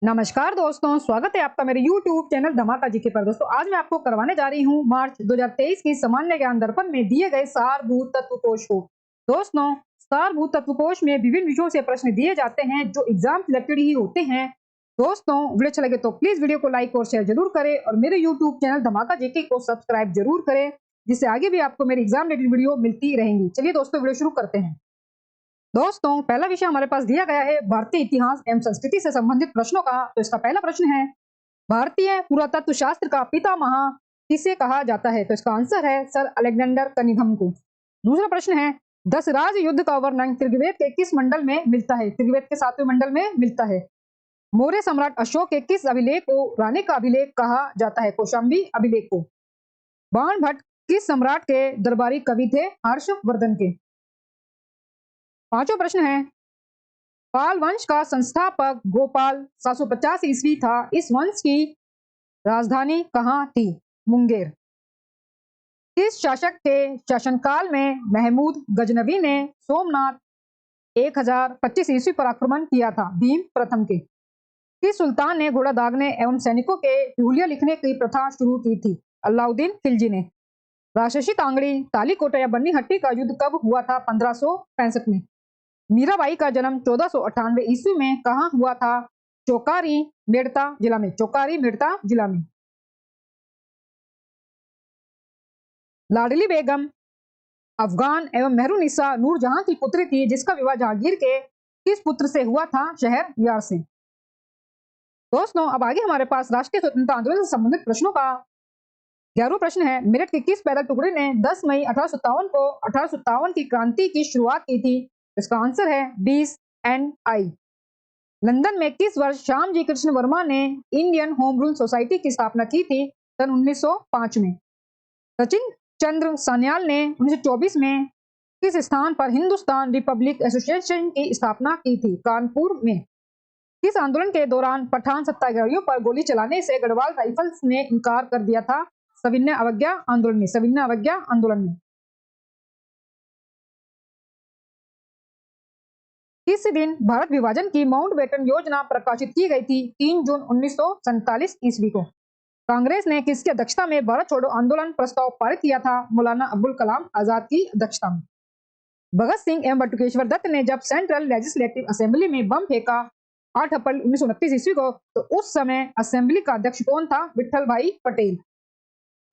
नमस्कार दोस्तों, स्वागत है आपका मेरे YouTube चैनल धमाका जीके पर। दोस्तों आज मैं आपको करवाने जा रही हूँ मार्च 2023 की सामान्य ज्ञान दर्पण में दिए गए सारभूत तत्व कोश को। दोस्तों सारभूत तत्व कोश में विभिन्न विषयों से प्रश्न दिए जाते हैं जो एग्जाम रिलेटेड ही होते हैं। दोस्तों वीडियो अच्छा लगे तो प्लीज वीडियो को लाइक और शेयर जरूर करें और मेरे YouTube चैनल धमाका जीके को सब्सक्राइब जरूर करें, जिससे आगे भी आपको मेरी एग्जाम रिलेटेड वीडियो मिलती रहेंगी। चलिए दोस्तों वीडियो शुरू करते हैं। दोस्तों पहला विषय हमारे पास दिया गया है भारतीय इतिहास एवं संस्कृति से संबंधित प्रश्नों का। तो इसका पहला प्रश्न है, भारतीय पुरातत्व शास्त्र का पितामह किसे कहा जाता है? तो इसका आंसर है सर अलेक्जेंडर कनिंघम को। दूसरा प्रश्न है, दशराज युद्ध का वर्णन त्रिगवेद के किस मंडल में मिलता है? त्रिगवेद के 7वें मंडल में मिलता है। मौर्य सम्राट अशोक के किस अभिलेख को रानी का अभिलेख कहा जाता है? कौशाम्बी अभिलेख को। बाण भट्ट किस सम्राट के दरबारी कवि थे? हर्षवर्धन के। पांचवा प्रश्न है, पाल वंश का संस्थापक गोपाल 750 ईस्वी था। इस वंश की राजधानी कहाँ थी? मुंगेर। किस शासक के शासनकाल में महमूद गजनवी ने सोमनाथ 1025 ईस्वी पर आक्रमण किया था? भीम प्रथम के। किस सुल्तान ने घोड़ा दागने एवं सैनिकों के हुलिया लिखने की प्रथा शुरू की थी? अलाउद्दीन खिलजी ने। राजसी तांगड़ी, तालीकोट या बन्नी हट्टी का युद्ध कब हुआ था? 1565 में। मीराबाई का जन्म 1498 ईस्वी में कहाँ हुआ था? चौकारी मेड़ता जिला में। चौकारी मेड़ता जिला में। लाडली बेगम अफगान एवं मेहरुनिसा नूरजहां की पुत्री थी, जिसका विवाह जहांगीर के किस पुत्र से हुआ था? शहरयार से। दोस्तों अब आगे हमारे पास राष्ट्रीय स्वतंत्रता आंदोलन से संबंधित प्रश्नों का 11वां प्रश्न है, मेरठ के किस पैदल टुकड़े ने 10 मई 1857 को 1857 की क्रांति की शुरुआत की थी? इसका आंसर है 20 NI। लंदन में किस वर्ष श्यामजी कृष्ण वर्मा ने इंडियन होम रूल सोसाइटी की स्थापना की थी? सन 1905 में। सचिन चंद्र सान्याल ने 1924 में किस स्थान पर हिंदुस्तान रिपब्लिक एसोसिएशन की स्थापना की थी? कानपुर में। किस आंदोलन के दौरान पठान सत्याग्रहियों पर गोली चलाने से गढ़वाल राइफल्स ने इनकार कर दिया था? सविनय अवज्ञा आंदोलन में। सविनय अवज्ञा आंदोलन में। किस दिन भारत विभाजन की माउंटबेटन योजना प्रकाशित की गई थी? 3 जून 1947 ईस्वी को। कांग्रेस ने किसकी अध्यक्षता में भारत छोड़ो आंदोलन प्रस्ताव पारित किया था? मौलाना अब्दुल कलाम आजाद की अध्यक्षता में। भगत सिंह एवं बटुकेश्वर दत्त ने जब सेंट्रल लेजिस्लेटिव असेंबली में बम फेंका 8 अप्रैल 1929 ईस्वी को, तो उस समय असेंबली का अध्यक्ष कौन था? विठल भाई पटेल।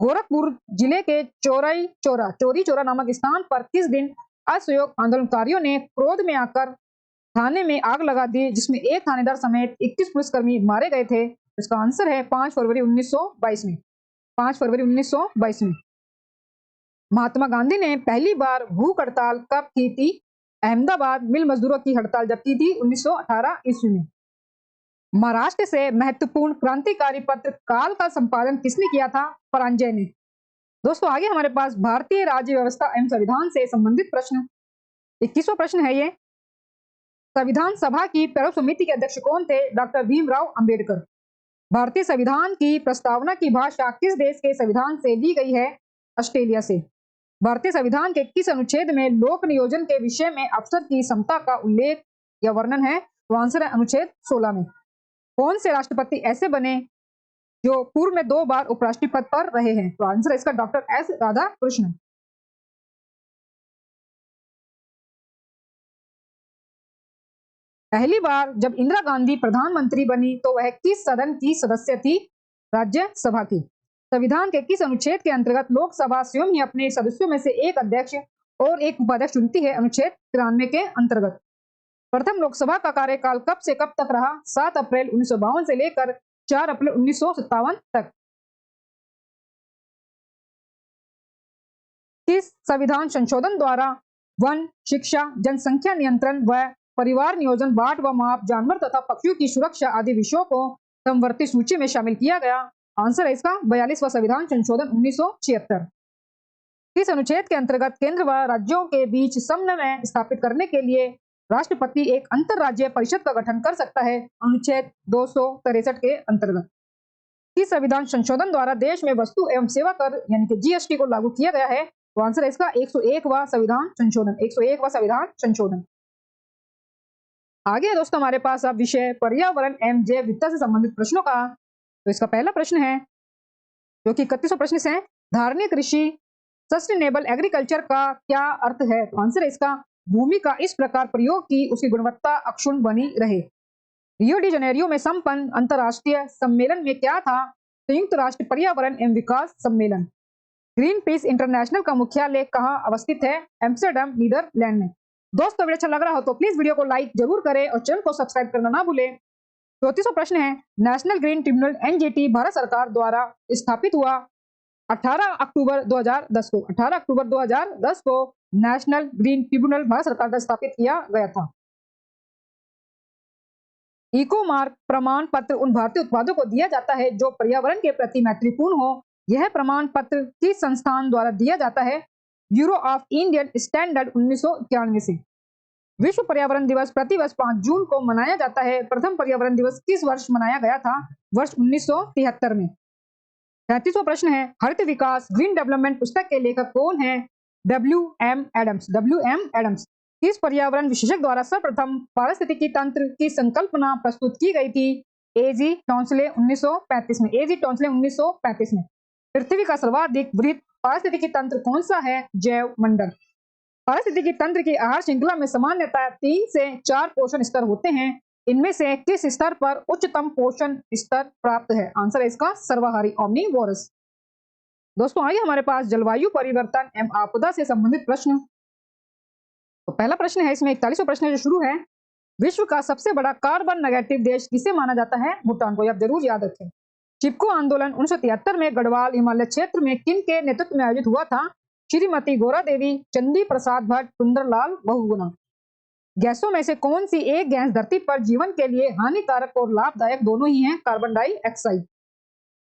गोरखपुर जिले के चौरी चौरा नामक स्थान पर किस दिन असहयोग आंदोलनकारियों ने क्रोध में आकर थाने में आग लगा दी, जिसमें एक थानेदार समेत 21 पुलिसकर्मी मारे गए थे? इसका आंसर है 5 फरवरी 1922 में। 5 फरवरी 1922 में। महात्मा गांधी ने पहली बार भूख हड़ताल कब की थी? अहमदाबाद मिल मजदूरों की हड़ताल जब की थी 1918 ईस्वी में। महाराष्ट्र से महत्वपूर्ण क्रांतिकारी पत्र काल का संपादन किसने किया था? परांजय ने। दोस्तों आगे हमारे पास भारतीय राज्य व्यवस्था एवं संविधान से संबंधित प्रश्न 21वां प्रश्न है ये, संविधान सभा की प्रारूप समिति के अध्यक्ष कौन थे? डॉक्टर भीमराव अंबेडकर। भारतीय संविधान की प्रस्तावना की भाषा किस देश के संविधान से ली गई है? ऑस्ट्रेलिया से। भारतीय संविधान के किस अनुच्छेद में लोक नियोजन के विषय में अफसर की क्षमता का उल्लेख या वर्णन है? तो आंसर है अनुच्छेद 16 में। कौन से राष्ट्रपति ऐसे बने जो पूर्व में 2 बार उपराष्ट्रपति पर रहे हैं? तो आंसर है इसका डॉक्टर S राधाकृष्णन। पहली बार जब इंदिरा गांधी प्रधानमंत्री बनी तो वह किस सदन की सदस्य थी? राज्यसभा की। संविधान के किस अनुच्छेद के अंतर्गत लोकसभा स्वयं ही अपने सदस्यों में से एक अध्यक्ष और एक उपाध्यक्ष चुनती है? अनुच्छेद 93 के अंतर्गत। प्रथम लोकसभा का कार्यकाल कब से कब तक रहा? 7 अप्रैल 1952 से लेकर 4 अप्रैल 1957 तक। किस संविधान संशोधन द्वारा वन, शिक्षा, जनसंख्या नियंत्रण व परिवार नियोजन, बाट व माप, जानवर तथा पक्षियों की सुरक्षा आदि विषयों को समवर्ती सूची में शामिल किया गया? आंसर है इसका 42वां संविधान संशोधन 1976। किस अनुच्छेद के अंतर्गत केंद्र व राज्यों के बीच समन्वय स्थापित करने के लिए राष्ट्रपति एक अंतरराज्यीय परिषद का गठन कर सकता है? अनुच्छेद 263 के अंतर्गत। किस संविधान संशोधन द्वारा देश में वस्तु एवं सेवा कर यानी कि GST को लागू किया गया है? तो आंसर है इसका 101वां संविधान संशोधन। 101वां संविधान संशोधन। आगे है दोस्तों हमारे पास अब विषय पर्यावरण एवं जैव विविधता से संबंधित प्रश्नों का। तो इसका पहला प्रश्न है जो कि 31वां प्रश्न से है, धारणीय कृषि सस्टेनेबल एग्रीकल्चर का क्या अर्थ है? तो आंसर है इसका, भूमि का इस प्रकार प्रयोग की उसकी गुणवत्ता अक्षुण्ण बनी रहे। रियो डी जनेरियो में संपन्न अंतर्राष्ट्रीय सम्मेलन में क्या था? संयुक्त राष्ट्र पर्यावरण एवं विकास सम्मेलन। ग्रीन पीस इंटरनेशनल का मुख्यालय कहाँ अवस्थित है? एम्स्टर्डम नीदरलैंड में। दोस्तों वीडियो अच्छा लग रहा हो तो प्लीज वीडियो को लाइक जरूर करें और चैनल को सब्सक्राइब करना ना भूलें। 34वां प्रश्न है, national green tribunal NGT Bharat सरकार द्वारा स्थापित हुआ 18 अक्टूबर 2010 को। 18 अक्टूबर 2010 को नेशनल ग्रीन ट्रिब्यूनल भारत सरकार द्वारा स्थापित किया गया था। इको मार्क प्रमाण पत्र उन भारतीय उत्पादों को दिया जाता है जो पर्यावरण के प्रति मैत्रीपूर्ण हो। यह प्रमाण पत्र किस संस्थान द्वारा दिया जाता है? ब्यूरो ऑफ इंडियन स्टैंडर्ड 1991 से। विश्व पर्यावरण दिवस प्रतिवर्ष 5 जून को मनाया जाता है। प्रथम पर्यावरण दिवस किस वर्ष मनाया गया था? वर्ष 1973 में। 33वां प्रश्न है, हरित विकास ग्रीन डेवलपमेंट पुस्तक के लेखक कौन है? डब्ल्यू.एम. एडम्स। डब्ल्यू.एम. एडम्स। किस पर्यावरण विशेषज्ञ द्वारा सर्वप्रथम पारिस्थितिकी तंत्र की संकल्पना प्रस्तुत की गई थी? एजी टॉन्सले 1935 में। एजी टॉन्सले 1935 में। पृथ्वी का सर्वाधिक वृहत पारिस्थितिकी तंत्र कौन सा है? जैव मंडल। पारिस्थितिकी तंत्र की आहार श्रृंखला में सामान्यतः 3 से 4 पोषण स्तर होते हैं। इनमें से किस स्तर पर उच्चतम पोषण स्तर प्राप्त है? आंसर है इसका सर्वाहारी ओमनीवोरस। दोस्तों आइए हमारे पास जलवायु परिवर्तन एवं आपदा से संबंधित प्रश्न। तो पहला प्रश्न है इसमें 41वां प्रश्न जो शुरू है, विश्व का सबसे बड़ा कार्बन नेगेटिव देश किसे माना जाता है? भूटान को। आप जरूर याद रखें। चिपको आंदोलन 1973 में गढ़वाल हिमालय क्षेत्र में किन के नेतृत्व में आयोजित हुआ था? श्रीमती गौरा देवी, चंदी प्रसाद भट्ट, सुंदरलाल बहुगुणा। गैसों में से कौन सी एक गैस धरती पर जीवन के लिए हानिकारक और लाभदायक दोनों ही है? Carbon dioxide.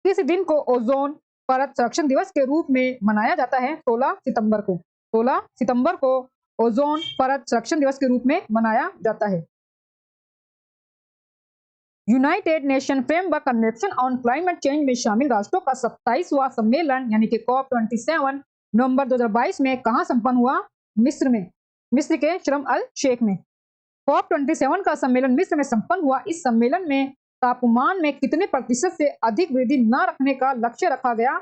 किस दिन को ओजोन परत संरक्षण दिवस के रूप में मनाया जाता है? 16 सितंबर को। 16 सितंबर को ओजोन परत संरक्षण दिवस के रूप में मनाया जाता है। United nation framework convention on climate change में शामिल राष्ट्रों का 27वां सम्मेलन यानी कि COP27 नवंबर 2022 में कहां संपन्न हुआ? मिस्र में। मिस्र के शर्म अल शेख में। COP27 का सम्मेलन मिस्र में संपन्न हुआ। इस सम्मेलन में तापमान में कितने प्रतिशत से अधिक वृद्धि न रखने का लक्ष्य रखा गया?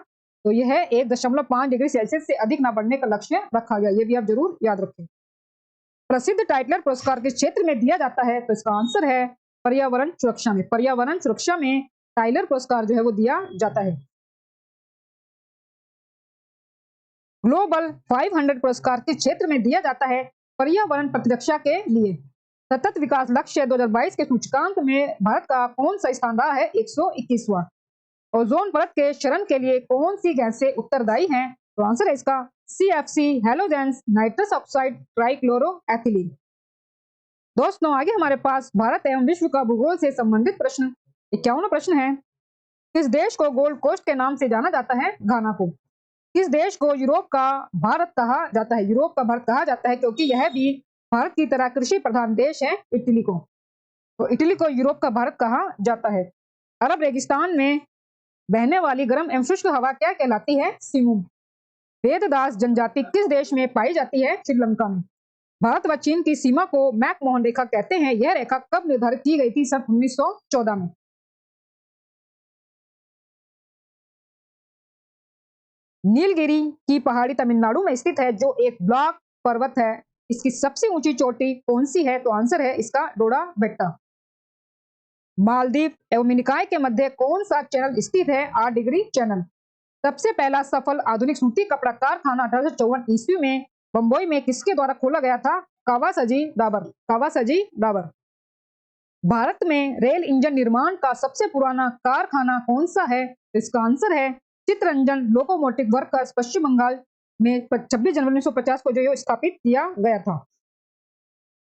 तो यह है 1.5 डिग्री सेल्सियस से अधिक न बढ़ने का लक्ष्य रखा गया। ये भी आप जरूर याद रखें। प्रसिद्ध टाइटलर पुरस्कार किस क्षेत्र में दिया जाता है? तो इसका आंसर है पर्यावरण सुरक्षा में। पर्यावरण सुरक्षा में टाइलर पुरस्कार जो है वो दिया जाता है। ग्लोबल 500 पुरस्कार किस क्षेत्र में दिया जाता है? पर्यावरण प्रतिरक्षा के लिए। सतत विकास लक्ष्य 2022 के सूचकांक में भारत का कौन सा स्थान रहा है? 121वां। ओजोन परत के क्षरण के लिए कौन सी गैसें उत्तरदायी हैं? तो आंसर है इसका CFC, halogens, nitrous oxide, trichloroethylene. दोस्तों आगे हमारे पास भारत एवं विश्व का भूगोल से संबंधित प्रश्न। 51वां प्रश्न है, किस देश को गोल्ड कोस्ट के नाम से जाना जाता है? घाना को। किस देश को यूरोप का भारत कहा जाता है? यूरोप का भारत कहा जाता है क्योंकि यह भी भारत की तरह कृषि प्रधान देश है। इटली को। तो इटली को यूरोप का भारत कहा जाता है। अरब रेगिस्तान में बहने वाली गर्म एवं शुष्क हवा क्या कहलाती है? सिमुम। वेददास जनजाति किस देश में पाई जाती है? श्रीलंका में। भारत व चीन की सीमा को मैकमोहन रेखा कहते हैं। यह रेखा कब निर्धारित की गई थी? सन 1914 में। नीलगिरी की पहाड़ी तमिलनाडु में स्थित है जो एक ब्लॉक पर्वत है। इसकी सबसे ऊंची चोटी कौन सी है? तो आंसर है इसका डोडा बेट्टा। मालदीव एवं मिनिकॉय के मध्य कौन सा चैनल स्थित है? 8 डिग्री चैनल। सबसे पहला सफल आधुनिक सूती कपड़ा कारखाना 1854 ईस्वी में बंबई में किसके द्वारा खोला गया था? कावासाजी डाबर। कावासाजी डाबर। भारत में रेल इंजन निर्माण का सबसे पुराना कारखाना कौन सा है? इसका आंसर है चित्तरंजन लोकोमोटिव वर्कर्स, पश्चिम बंगाल में 26 जनवरी 1950 को जो स्थापित किया गया था।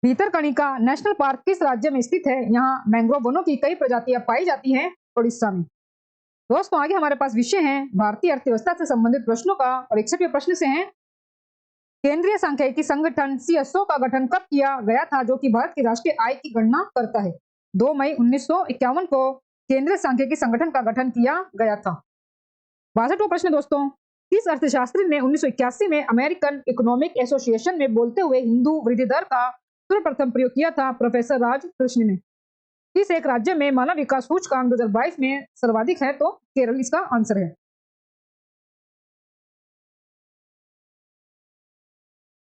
भीतरकनिका नेशनल पार्क किस राज्य में स्थित है? यहाँ मैंग्रोव वनों की कई प्रजातियां पाई जाती हैं उड़ीसा में। दोस्तों आगे हमारे पास विषय है भारतीय अर्थव्यवस्था से संबंधित प्रश्नों का और 61वें प्रश्न से है, केंद्रीय सांख्यिकी संगठन CSO का गठन कब किया गया था जो कि भारत की राष्ट्रीय आय की गणना करता है? 2 मई 1951 को केंद्रीय सांख्यिकी संगठन का गठन किया गया था। 62वां प्रश्न दोस्तों, किस अर्थशास्त्री ने 1981 में अमेरिकन इकोनॉमिक एसोसिएशन में बोलते हुए हिंदू वृद्धि दर का सर्वप्रथम प्रयोग किया था प्रोफेसर राजकृष्ण ने। किस एक राज्य में मानव विकास सूचकांक 2022 में सर्वाधिक है? तो केरल इसका आंसर है।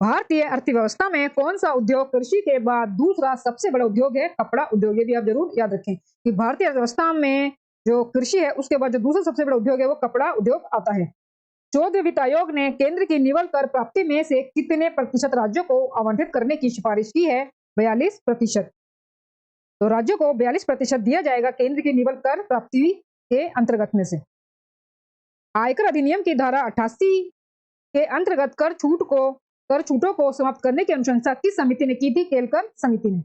भारतीय अर्थव्यवस्था में कौन सा उद्योग कृषि के बाद दूसरा सबसे बड़ा उद्योग है? कपड़ा उद्योग। ये भी आप जरूर याद रखें कि भारतीय अर्थव्यवस्था में जो कृषि है उसके बाद जो दूसरा सबसे बड़ा उद्योग है वो कपड़ा उद्योग आता है। 14वें वित्त आयोग ने केंद्र की निवल कर प्राप्ति में से कितने प्रतिशत राज्यों को आवंटित करने की सिफारिश की है? 42%। तो राज्यों को 42% दिया जाएगा केंद्र की निवल कर प्राप्ति के अंतर्गत में से। आयकर अधिनियम की धारा 88 के अंतर्गत कर छूटों को समाप्त करने की अनुशंसा किस समिति ने की थी? केलकर समिति ने।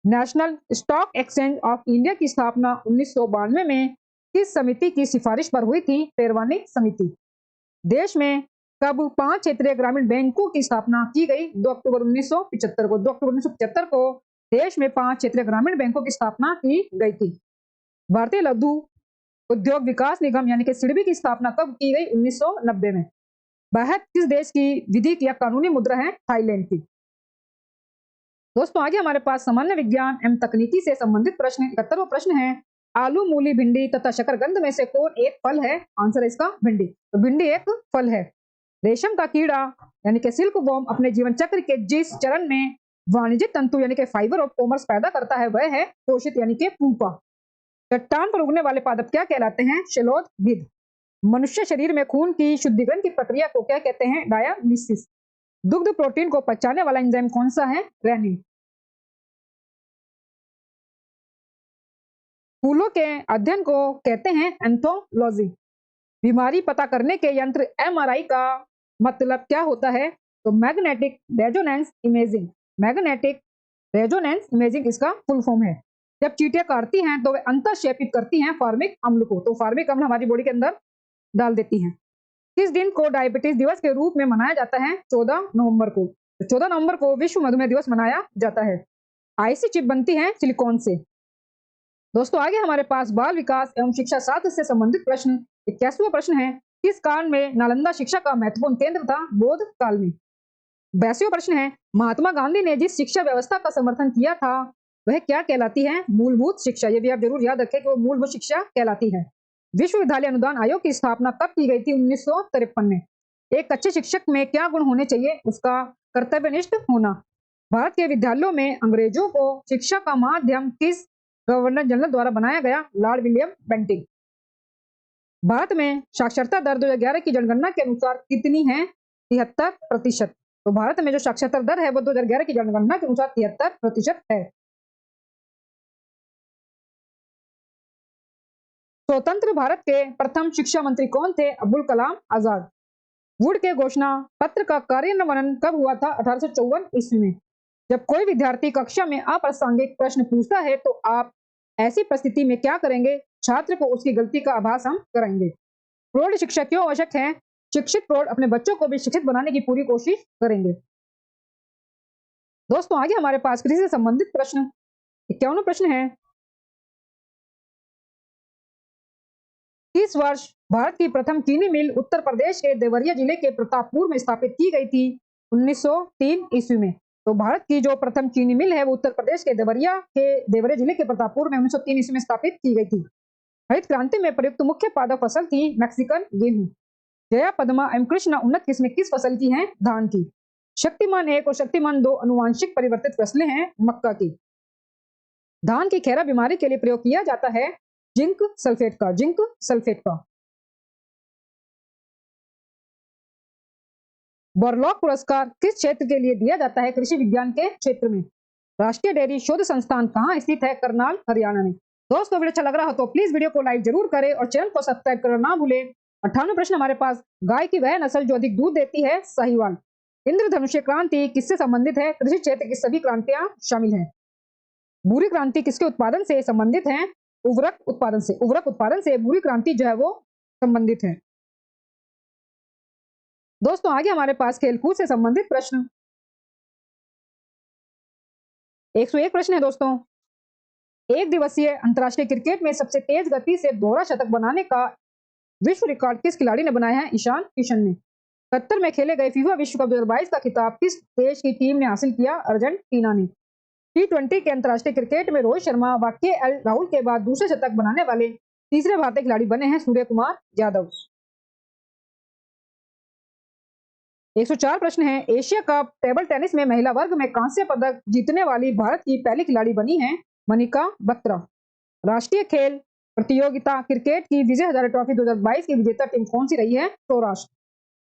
National stock exchange of India की स्थापना 1992 में किस समिति की सिफारिश पर हुई थी? पेरवानी समिति। देश में कब 5 क्षेत्रीय ग्रामीण बैंकों की स्थापना की गई? 2 अक्टूबर 1975 को। 2 अक्टूबर 1975 को देश में 5 क्षेत्रीय ग्रामीण बैंकों की स्थापना की गई थी। भारतीय लघु उद्योग विकास निगम यानी कि सिडबी की स्थापना कब की गई? 1990 में। बाहर किस देश की विधिक या कानूनी मुद्रा है? थाईलैंड की। दोस्तों आगे हमारे पास सामान्य विज्ञान एवं तकनीकी से संबंधित प्रश्न 71वां प्रश्न है। आलू, मूली, भिंडी तथा शकरकंद में से कौन एक फल है? आंसर है इसका भिंडी। तो भिंडी एक फल है। रेशम का कीड़ा यानी कि सिल्क वॉर्म अपने जीवन चक्र के जिस चरण में वाणिज्यिक तंतु यानी कि फाइबर ऑफ कॉमर्स पैदा करता है वह है कोशित यानी कि पूपा। चट्टान पर उगने वाले पादप क्या कहलाते हैं? शैलोदविद। मनुष्य शरीर में खून की शुद्धिकरण की प्रक्रिया को क्या कहते हैं? डायालिसिस। दुग्ध प्रोटीन को पचाने वाला एंजाइम कौन सा है? रेनिन। फूलों के अध्ययन को कहते हैं एंथोलॉजी। बीमारी पता करने के यंत्र एमआरआई का मतलब क्या होता है? तो magnetic resonance imaging. Magnetic resonance imaging इसका फुल फॉर्म है। जब चींटियां काटती हैं तो वे अंतःक्षेपित करती हैं फार्मिक अम्ल को। तो फार्मिक अम्ल हमारी बॉडी के अंदर डाल देती हैं। किस दिन को डायबिटीज दिवस के रूप में मनाया जाता है? 14 नवंबर को। तो 14 नवंबर को विश्व मधुमेह दिवस मनाया जाता है। आईसी चिप बनती है सिलिकॉन से। दोस्तों आगे हमारे पास बाल विकास एवं शिक्षा शास्त्र से संबंधित प्रश्न 81वां प्रश्न है। किस काल में नालंदा शिक्षा का महत्वपूर्ण केंद्र था? बौद्ध काल में। 82वां प्रश्न है। महात्मा गांधी ने जिस शिक्षा व्यवस्था का समर्थन किया था वह क्या कहलाती है? मूलभूत शिक्षा। ये भी आप जरूर याद रखें कि वो मूलभूत शिक्षा कहलाती है। विश्वविद्यालय अनुदान आयोग की स्थापना कब की गई थी? 1953 में। एक अच्छे शिक्षक में क्या गुण होने चाहिए? उसका कर्तव्यनिष्ठ होना। भारत के विद्यालयों में अंग्रेजों को शिक्षा का माध्यम किस गवर्नर जनरल द्वारा बनाया गया? Lord William Bentinck. भारत में साक्षरता दर 2011 की जनगणना के अनुसार कितनी है? 73%। तो भारत में जो साक्षरता दर है वो 2011 की जनगणना के अनुसार 73% है। स्वतंत्र भारत के प्रथम शिक्षा मंत्री कौन थे? अब्दुल कलाम आजाद। वुड के घोषणा पत्र का कार्यान्वयन कब हुआ था? 1854 ईस्वी में। जब कोई विद्यार्थी कक्षा में अप्रासंगिक प्रश्न पूछता है तो आप ऐसी परिस्थिति में क्या करेंगे? छात्र को उसकी गलती का आभास हम कराएंगे। प्रौढ़ शिक्षा क्यों आवश्यक है? शिक्षित प्रौढ़ अपने बच्चों को भी शिक्षित बनाने की पूरी कोशिश करेंगे। दोस्तों आगे हमारे पास कृषि से संबंधित प्रश्न 51वां प्रश्न है। किस वर्ष भारत की प्रथम चीनी मिल उत्तर प्रदेश के देवरिया जिले के प्रतापपुर में स्थापित की गई थी? 1903 ईस्वी में। तो भारत की जो प्रथम चीनी मिल है वो उत्तर प्रदेश के देवरिया जिले के प्रतापपुर में 1903 ईस्वी में स्थापित की गई थी। हरित क्रांति में प्रयुक्त मुख्य पादप फसल थी मैक्सिकन गेहूं। जया, पद्मा एवं कृष्णा उन्नत किस्में किस फसल की हैं? धान की। शक्तिमान 1 और शक्तिमान 2 अनुवांशिक परिवर्तित फसलें हैं मक्का की। धान की खैरा बीमारी के लिए प्रयोग किया जाता है जिंक सल्फेट का। बोरलॉग पुरस्कार किस क्षेत्र के लिए दिया जाता है? कृषि विज्ञान के क्षेत्र में। राष्ट्रीय डेयरी शोध संस्थान कहाँ स्थित है? करनाल, हरियाणा में। दोस्तों वीडियो अच्छा लग रहा हो तो प्लीज वीडियो को लाइक जरूर करें और चैनल को सब्सक्राइब करना ना भूलें। 58वां प्रश्न हमारे पास। गाय की वह नस्ल जो अधिक दूध देती है? साहिवाल। इंद्रधनुष्य क्रांति किससे संबंधित है? कृषि क्षेत्र की सभी क्रांतियां शामिल हैं। भूरी क्रांति किसके उत्पादन से संबंधित है? उर्वरक उत्पादन से भूरी क्रांति जो है वो संबंधित है। दोस्तों आगे हमारे पास खेलकूद से संबंधित प्रश्न 101 प्रश्न है। दोस्तों एक दिवसीय अंतरराष्ट्रीय क्रिकेट में सबसे तेज गति से दोहरा शतक बनाने का विश्व रिकॉर्ड किस खिलाड़ी ने बनाया है? ईशान किशन ने। कतर में खेले गए फीफा विश्व कप 2022 का खिताब किस देश की टीम ने हासिल किया? अर्जेंटीना ने। T20 के अंतर्राष्ट्रीय क्रिकेट में रोहित शर्मा व KL राहुल के बाद दूसरे शतक बनाने वाले तीसरे भारतीय खिलाड़ी बने हैं सूर्य कुमार यादव। 104 प्रश्न है। एशिया कप टेबल टेनिस में महिला वर्ग में कांस्य पदक जीतने वाली भारत की पहली खिलाड़ी बनी है मनिका बत्रा। राष्ट्रीय खेल प्रतियोगिता क्रिकेट की विजय हजारे ट्रॉफी 2022 की विजेता टीम कौन सी रही है? सौराष्ट्र।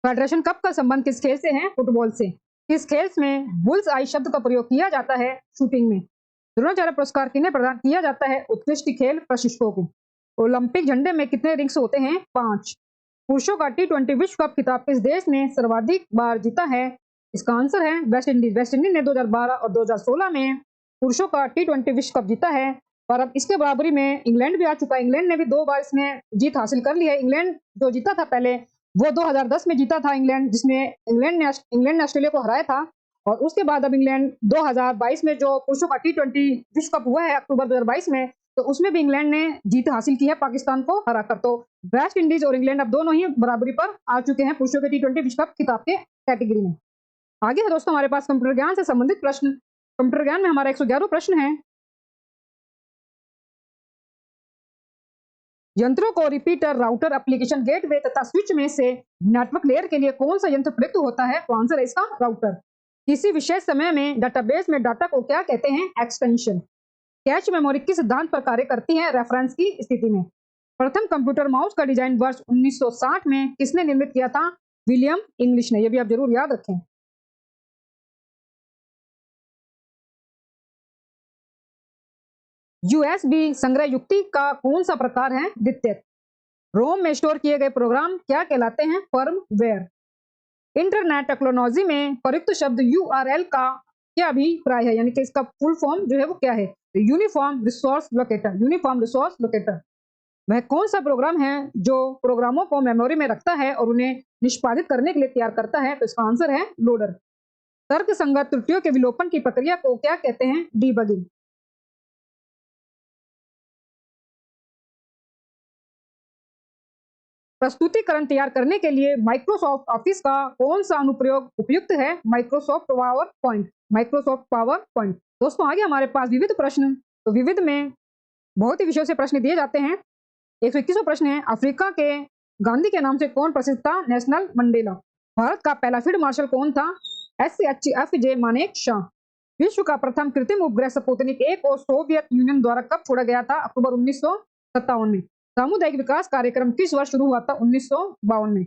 फेडरेशन कप का संबंध किस खेल से है? फुटबॉल से। किस खेल में बुल्स आई शब्द का प्रयोग किया जाता है? शूटिंग में। द्रोणाचार्य पुरस्कार किन्हें प्रदान किया जाता है? उत्कृष्ट खेल प्रशिक्षकों को। ओलंपिक झंडे में कितने रिंग्स होते हैं? 5। पुरुषों का T20 विश्व कप खिताब किस देश ने सर्वाधिक बार जीता है? इसका आंसर है वेस्ट इंडीज। वेस्ट इंडीज ने 2012 और 2016 में पुरुषों का T20 विश्व कप जीता है। और अब इसके बराबरी में इंग्लैंड भी आ चुका है। इंग्लैंड ने भी 2 बार इसमें जीत हासिल कर ली है। इंग्लैंड जो जीता था पहले वो 2010 में जीता था इंग्लैंड, जिसमें इंग्लैंड ने ऑस्ट्रेलिया को हराया था। और उसके बाद अब इंग्लैंड 2022 में जो पुरुषों का T20 विश्व कप हुआ है अक्टूबर 2022 में, तो उसमें भी इंग्लैंड ने जीत हासिल की है पाकिस्तान को हराकर। तो वेस्ट इंडीज और इंग्लैंड अब दोनों ही बराबरी पर आ चुके हैं पुरुषों के T20 विश्व कप खिताब के कैटेगरी में। आगे है दोस्तों हमारे पास कंप्यूटर ज्ञान से संबंधित प्रश्न। कंप्यूटर ज्ञान में हमारा 111 प्रश्न है। यंत्रों को रिपीटर, राउटर, एप्लीकेशन गेटवे तथा स्विच में से नेटवर्क लेयर के लिए कौन सा यंत्र प्रयुक्त होता है? तो आंसर है इसका राउटर। किसी विशेष समय में डेटाबेस में डाटा को क्या कहते हैं? एक्सटेंशन। कैश मेमोरी किस सिद्धांत पर कार्य करती है? रेफरेंस की स्थिति में। प्रथम कंप्यूटर माउस का डिजाइन वर्ष 1960 में किसने निर्मित किया था? विलियम इंग्लिश ने। यह भी आप जरूर याद रखें। यूएसबी संग्रह युक्ति का कौन सा प्रकार है? द्वितीयक। रोम में स्टोर किए गए प्रोग्राम क्या कहलाते हैं? फर्मवेयर। इंटरनेट टेक्नोलॉजी में प्रयुक्त शब्द यूआरएल का क्या अभिप्राय है? यानी कि इसका फुल फॉर्म जो है वो क्या है? Uniform resource locator. Uniform resource locator वह कौन सा प्रोग्राम है जो प्रोग्रामों को मेमोरी में रखता है और उन्हें निष्पादित करने के लिए तैयार करता है? तो इसका आंसर है लोडर। तर्क संगत त्रुटियों के विलोपन की प्रक्रिया को क्या कहते हैं? डीबगिंग। प्रस्तुतिकरण तैयार करने के लिए माइक्रोसॉफ्ट ऑफिस का कौन सा अनुप्रयोग उपयुक्त है? Microsoft power point. Microsoft power point. दोस्तों आगे हमारे पास विविध प्रश्न। तो विविध में बहुत ही विषयों से प्रश्न दिए जाते हैं। 121वां प्रश्न है। अफ्रीका के गांधी के नाम से कौन प्रसिद्ध था? National Mandela. भारत का पहला फील्ड मार्शल कौन था? SCHFJ मानेकशॉ। विश्व का प्रथम कृत्रिम उपग्रह स्पुतनिक 1 को सोवियत यूनियन द्वारा कब छोड़ा गया था? अक्टूबर 1957 में। सामुदायिक विकास कार्यक्रम किस वर्ष शुरू हुआ था? 1952 में।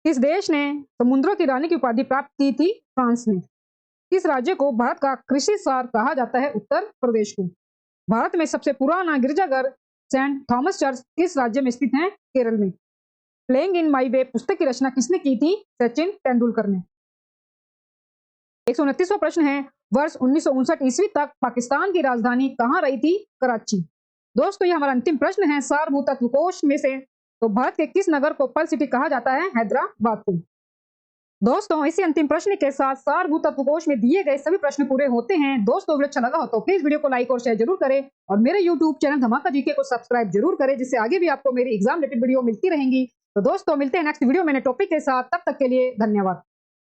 किस देश ने समुद्रों की रानी की उपाधि प्राप्त की थी? फ्रांस ने। किस राज्य को भारत का कृषि सार कहा जाता है? उत्तर प्रदेश को। भारत में सबसे पुराना गिरजाघर सेंट थॉमस चर्च किस राज्य में स्थित है? केरल में। प्लेइंग इन माई वे पुस्तक की रचना किसने की थी? सचिन तेंदुलकर ने। 129वां प्रश्न है। वर्ष 1959 ईस्वी तक पाकिस्तान की राजधानी कहाँ रही थी? कराची। दोस्तों ये हमारा अंतिम प्रश्न है सारभूत तत्व कोश में से। तो भारत के किस नगर को पर्ल सिटी कहा जाता है? हैदराबाद को। दोस्तों इसी अंतिम प्रश्न के साथ सारभूत तत्व कोश में दिए गए सभी प्रश्न पूरे होते हैं। दोस्तों वीडियो अच्छा लगा हो तो प्लीज वीडियो को लाइक और शेयर जरूर करें और मेरे यूट्यूब चैनल धमाका जीके को सब्सक्राइब जरूर करें, जिससे आगे भी आपको मेरी एग्जाम रिलेटेड वीडियो मिलती रहेंगी। तो दोस्तों मिलते हैं नेक्स्ट वीडियो में नए टॉपिक के साथ। तब तक के लिए धन्यवाद।